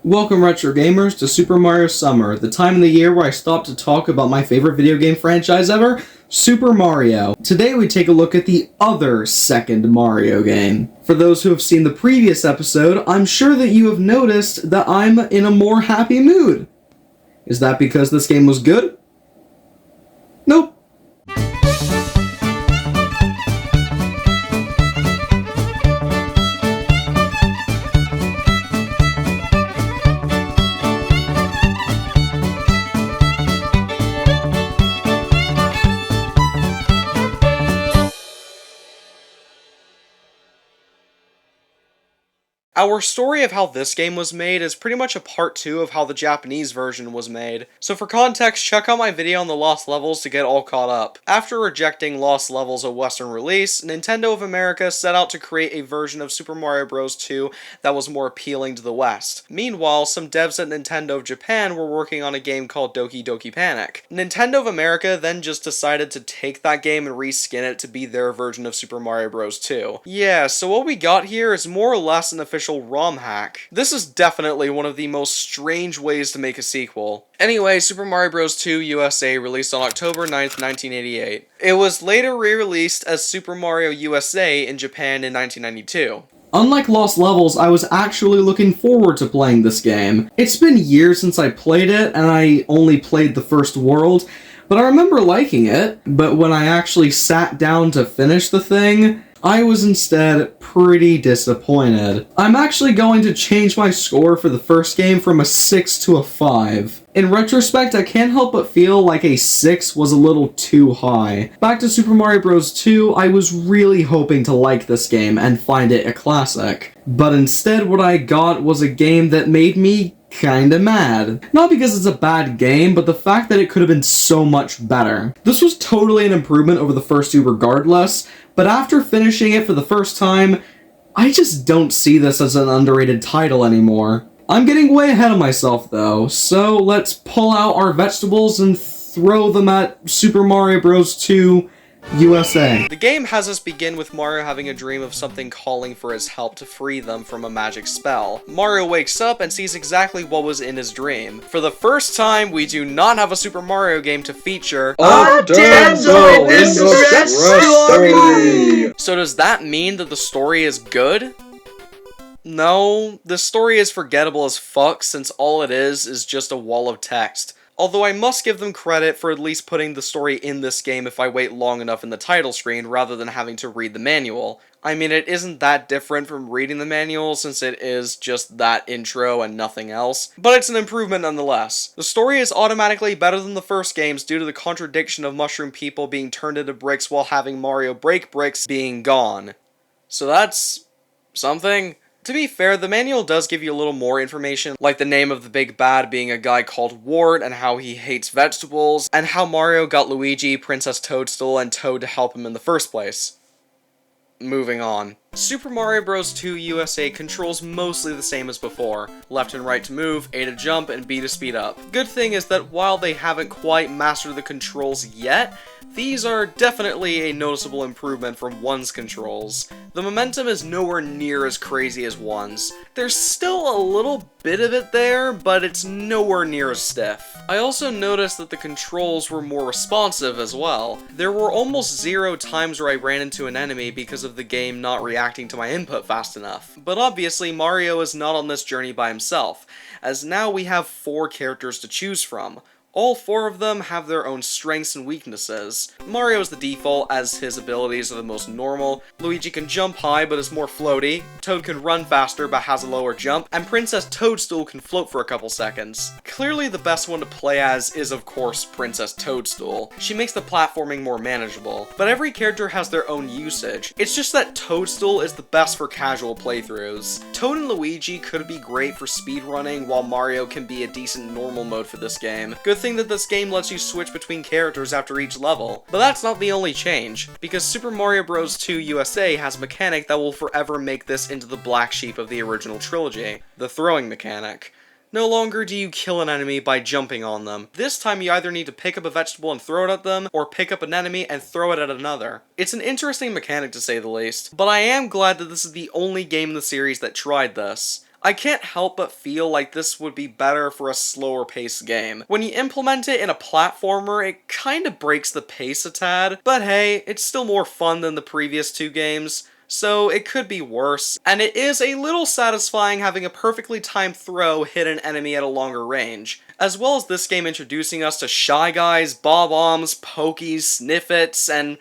Welcome Retro Gamers to Super Mario Summer, the time of the year where I stop to talk about my favorite video game franchise ever, Super Mario. Today we take a look at the other second Mario game. For those who have seen the previous episode, I'm sure that you have noticed that I'm in a more happy mood. Is that because this game was good? Nope. Our story of how this game was made is pretty much a part 2 of how the Japanese version was made, so for context, check out my video on the Lost Levels to get all caught up. After rejecting Lost Levels' a Western release, Nintendo of America set out to create a version of Super Mario Bros. 2 that was more appealing to the West. Meanwhile, some devs at Nintendo of Japan were working on a game called Doki Doki Panic. Nintendo of America then just decided to take that game and reskin it to be their version of Super Mario Bros. 2. Yeah, so what we got here is more or less an official ROM hack. This is definitely one of the most strange ways to make a sequel. Anyway, Super Mario Bros. 2 USA released on October 9th, 1988. It was later re-released as Super Mario USA in Japan in 1992. Unlike Lost Levels, I was actually looking forward to playing this game. It's been years since I played it, and I only played the first world, but I remember liking it. But when I actually sat down to finish the thing, I was instead pretty disappointed. I'm actually going to change my score for the first game from a 6 to a 5. In retrospect, I can't help but feel like a 6 was a little too high. Back to Super Mario Bros. 2, I was really hoping to like this game and find it a classic. But instead what I got was a game that made me kinda mad. Not because it's a bad game, but the fact that it could have been so much better. This was totally an improvement over the first two regardless, but after finishing it for the first time, I just don't see this as an underrated title anymore. I'm getting way ahead of myself though, so let's pull out our vegetables and throw them at Super Mario Bros. 2 USA. The game has us begin with Mario having a dream of something calling for his help to free them from a magic spell. Mario wakes up and sees exactly what was in his dream. For the first time, we do not have a Super Mario game to feature a damsel in distress story! So does that mean that the story is good? No, the story is forgettable as fuck since all it is just a wall of text. Although I must give them credit for at least putting the story in this game if I wait long enough in the title screen rather than having to read the manual. I mean, it isn't that different from reading the manual since it is just that intro and nothing else, but it's an improvement nonetheless. The story is automatically better than the first games due to the contradiction of mushroom people being turned into bricks while having Mario break bricks being gone. So that's something. To be fair, the manual does give you a little more information, like the name of the big bad being a guy called Wart, and how he hates vegetables, and how Mario got Luigi, Princess Toadstool, and Toad to help him in the first place. Moving on. Super Mario Bros. 2 USA controls mostly the same as before. Left and right to move, A to jump, and B to speed up. Good thing is that while they haven't quite mastered the controls yet, these are definitely a noticeable improvement from 1's controls. The momentum is nowhere near as crazy as 1's. There's still a little bit of it there, but it's nowhere near as stiff. I also noticed that the controls were more responsive as well. There were almost 0 times where I ran into an enemy because of the game not reacting to my input fast enough. But obviously, Mario is not on this journey by himself, as now we have 4 characters to choose from. All 4 of them have their own strengths and weaknesses. Mario is the default, as his abilities are the most normal. Luigi can jump high but is more floaty. Toad can run faster but has a lower jump. And Princess Toadstool can float for a couple seconds. Clearly the best one to play as is of course Princess Toadstool. She makes the platforming more manageable. But every character has their own usage. It's just that Toadstool is the best for casual playthroughs. Toad and Luigi could be great for speedrunning, while Mario can be a decent normal mode for this game. Good thing that this game lets you switch between characters after each level. But that's not the only change, because Super Mario Bros. 2 USA has a mechanic that will forever make this into the black sheep of the original trilogy, the throwing mechanic. No longer do you kill an enemy by jumping on them. This time you either need to pick up a vegetable and throw it at them, or pick up an enemy and throw it at another. It's an interesting mechanic to say the least, but I am glad that this is the only game in the series that tried this. I can't help but feel like this would be better for a slower paced game. When you implement it in a platformer, it kinda breaks the pace a tad, but hey, it's still more fun than the previous two games, so it could be worse, and it is a little satisfying having a perfectly timed throw hit an enemy at a longer range, as well as this game introducing us to Shy Guys, Bob-ombs, Pokies, Sniffets, and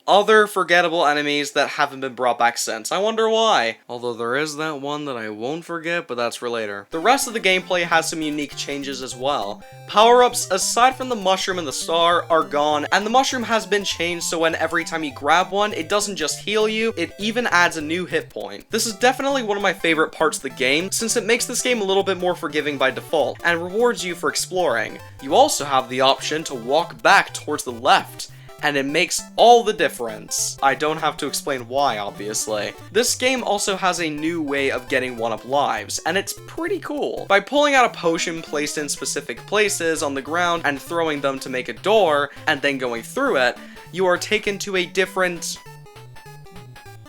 other forgettable enemies that haven't been brought back since. I wonder why. Although there is that one that I won't forget, but that's for later. The rest of the gameplay has some unique changes as well. Power-ups, aside from the mushroom and the star, are gone, and the mushroom has been changed so when every time you grab one, it doesn't just heal you, it even adds a new hit point. This is definitely one of my favorite parts of the game, since it makes this game a little bit more forgiving by default, and rewards you for exploring. You also have the option to walk back towards the left, and it makes all the difference. I don't have to explain why, obviously. This game also has a new way of getting 1-up lives, and it's pretty cool. By pulling out a potion placed in specific places on the ground and throwing them to make a door, and then going through it, you are taken to a different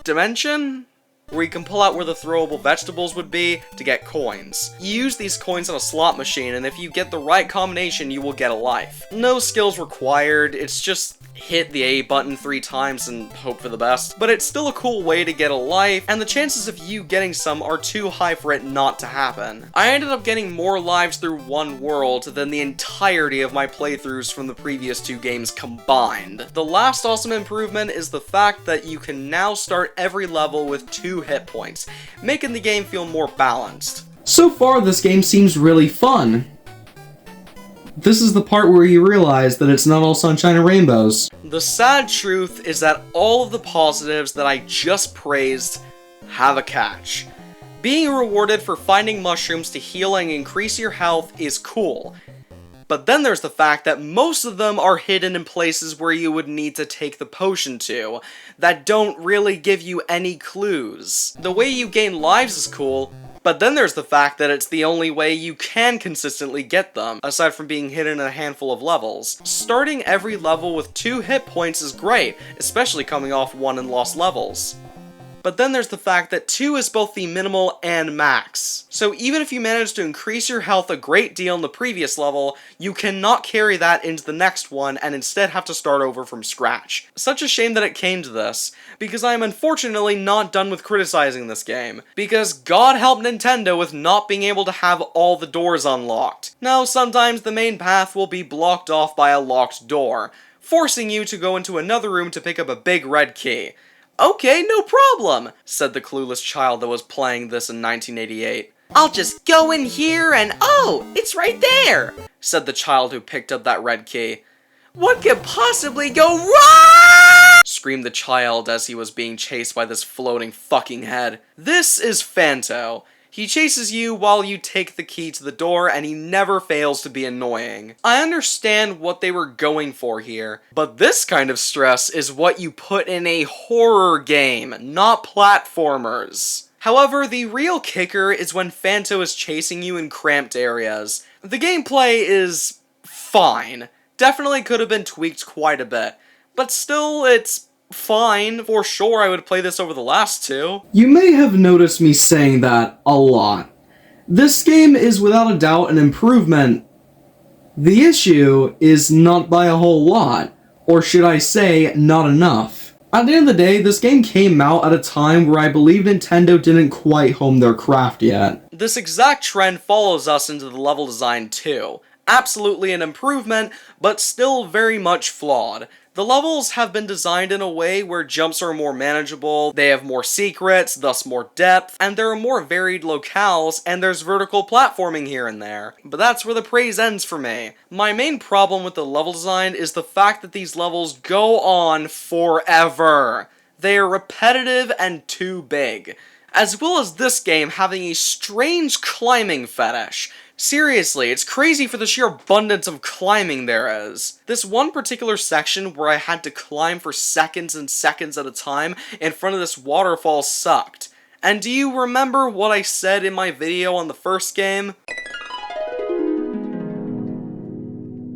dimension? Where you can pull out where the throwable vegetables would be to get coins. You use these coins on a slot machine, and if you get the right combination, you will get a life. No skills required, it's just hit the A button 3 times and hope for the best. But it's still a cool way to get a life, and the chances of you getting some are too high for it not to happen. I ended up getting more lives through one world than the entirety of my playthroughs from the previous 2 games combined. The last awesome improvement is the fact that you can now start every level with 2 hit points, making the game feel more balanced. So far, this game seems really fun. This is the part where you realize that it's not all sunshine and rainbows. The sad truth is that all of the positives that I just praised have a catch. Being rewarded for finding mushrooms to heal and increase your health is cool. But then there's the fact that most of them are hidden in places where you would need to take the potion to, that don't really give you any clues. The way you gain lives is cool, but then there's the fact that it's the only way you can consistently get them, aside from being hidden in a handful of levels. Starting every level with 2 hit points is great, especially coming off won and lost levels. But then there's the fact that 2 is both the minimal and max. So even if you manage to increase your health a great deal in the previous level, you cannot carry that into the next one and instead have to start over from scratch. Such a shame that it came to this, because I am unfortunately not done with criticizing this game, because God help Nintendo with not being able to have all the doors unlocked. Now, sometimes the main path will be blocked off by a locked door, forcing you to go into another room to pick up a big red key. Okay, no problem, said the clueless child that was playing this in 1988. I'll just go in here and oh, it's right there, said the child who picked up that red key. What could possibly go wrong? Screamed the child as he was being chased by this floating fucking head. This is Phanto. He chases you while you take the key to the door, and he never fails to be annoying. I understand what they were going for here, but this kind of stress is what you put in a horror game, not platformers. However, the real kicker is when Phanto is chasing you in cramped areas. The gameplay is fine. Definitely could have been tweaked quite a bit, but still, it's fine. For sure, I would play this over the last 2. You may have noticed me saying that a lot. This game is without a doubt an improvement. The issue is not by a whole lot, or should I say, not enough. At the end of the day, this game came out at a time where I believe Nintendo didn't quite hone their craft yet. This exact trend follows us into the level design too. Absolutely an improvement, but still very much flawed. The levels have been designed in a way where jumps are more manageable, they have more secrets, thus more depth, and there are more varied locales, and there's vertical platforming here and there. But that's where the praise ends for me. My main problem with the level design is the fact that these levels go on forever. They are repetitive and too big. As well as this game having a strange climbing fetish. Seriously, it's crazy for the sheer abundance of climbing there is. This one particular section where I had to climb for seconds and seconds at a time in front of this waterfall sucked. And do you remember what I said in my video on the first game?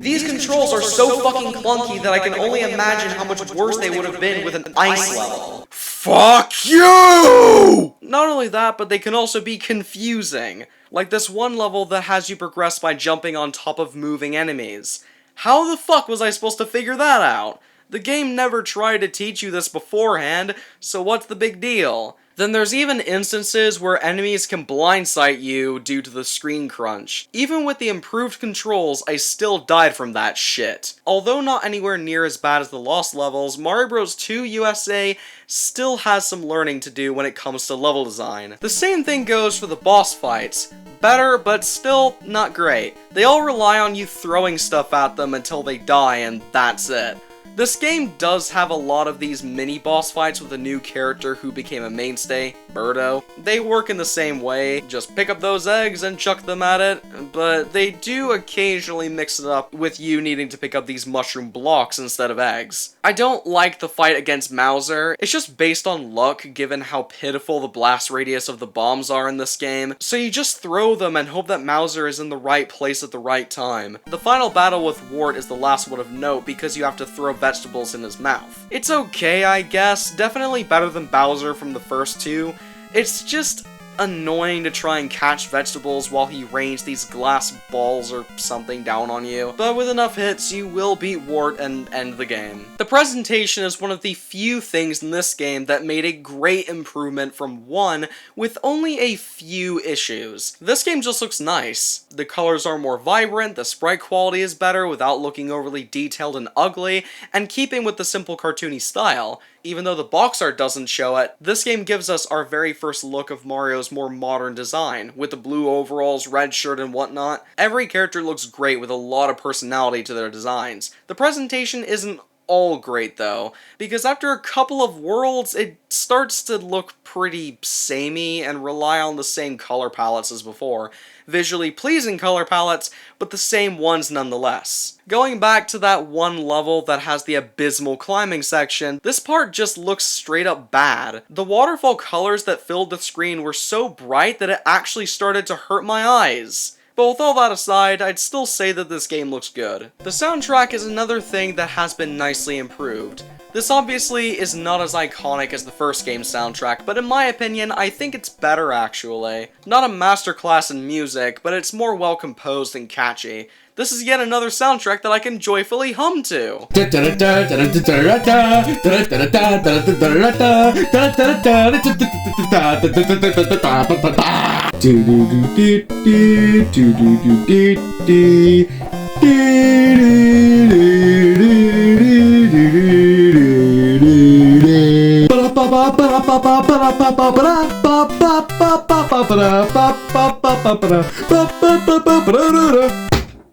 These controls are so fucking clunky that I can only imagine how much worse they would have been with an ice level. Fuck you! Not only that, but they can also be confusing. Like this one level that has you progress by jumping on top of moving enemies. How the fuck was I supposed to figure that out? The game never tried to teach you this beforehand, so what's the big deal? Then there's even instances where enemies can blindside you due to the screen crunch. Even with the improved controls, I still died from that shit. Although not anywhere near as bad as the Lost levels, Mario Bros. 2 USA still has some learning to do when it comes to level design. The same thing goes for the boss fights. Better, but still not great. They all rely on you throwing stuff at them until they die, and that's it. This game does have a lot of these mini-boss fights with a new character who became a mainstay, Birdo. They work in the same way, just pick up those eggs and chuck them at it, but they do occasionally mix it up with you needing to pick up these mushroom blocks instead of eggs. I don't like the fight against Mauser. It's just based on luck given how pitiful the blast radius of the bombs are in this game, so you just throw them and hope that Mauser is in the right place at the right time. The final battle with Wart is the last one of note because you have to throw vegetables in his mouth. It's okay, I guess. Definitely better than Bowser from the first two. It's just annoying to try and catch vegetables while he rains these glass balls or something down on you. But with enough hits, you will beat Wart and end the game. The presentation is one of the few things in this game that made a great improvement from 1 with only a few issues. This game just looks nice. The colors are more vibrant, the sprite quality is better without looking overly detailed and ugly, and keeping with the simple cartoony style. Even though the box art doesn't show it, this game gives us our very first look of Mario's more modern design, with the blue overalls, red shirt, and whatnot. Every character looks great with a lot of personality to their designs. The presentation isn't all great though, because after a couple of worlds, it starts to look pretty samey and rely on the same color palettes as before. Visually pleasing color palettes, but the same ones nonetheless. Going back to that one level that has the abysmal climbing section, this part just looks straight up bad. The waterfall colors that filled the screen were so bright that it actually started to hurt my eyes. But with all that aside, I'd still say that this game looks good. The soundtrack is another thing that has been nicely improved. This obviously is not as iconic as the first game's soundtrack, but in my opinion, I think it's better actually. Not a masterclass in music, but it's more well composed and catchy. This is yet another soundtrack that I can joyfully hum to.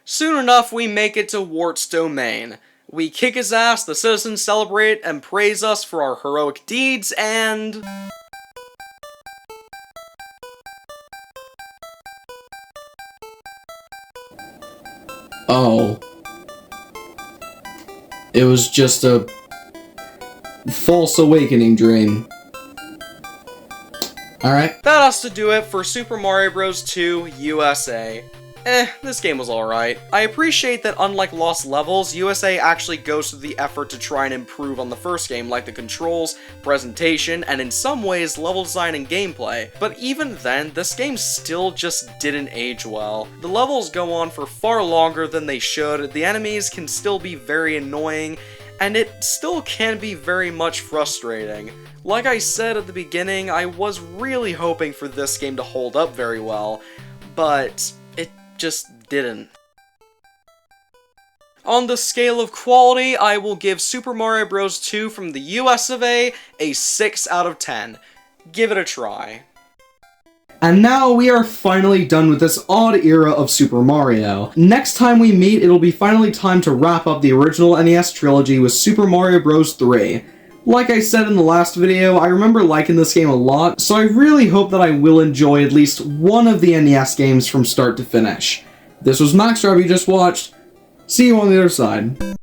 Soon enough, we make it to Wart's domain. We kick his ass, the citizens celebrate and praise us for our heroic deeds, and... Oh. It was just a false awakening dream. Alright. That has to do it for Super Mario Bros. 2 USA. This game was alright. I appreciate that unlike Lost Levels, USA actually goes through the effort to try and improve on the first game, like the controls, presentation, and in some ways, level design and gameplay. But even then, this game still just didn't age well. The levels go on for far longer than they should, the enemies can still be very annoying, and it still can be very much frustrating. Like I said at the beginning, I was really hoping for this game to hold up very well, but it just didn't. On the scale of quality, I will give Super Mario Bros. 2 from the US of A 6 out of 10. Give it a try. And now we are finally done with this odd era of Super Mario. Next time we meet, it'll be finally time to wrap up the original NES trilogy with Super Mario Bros. 3. Like I said in the last video, I remember liking this game a lot, so I really hope that I will enjoy at least one of the NES games from start to finish. This was Maxdrive you just watched. See you on the other side.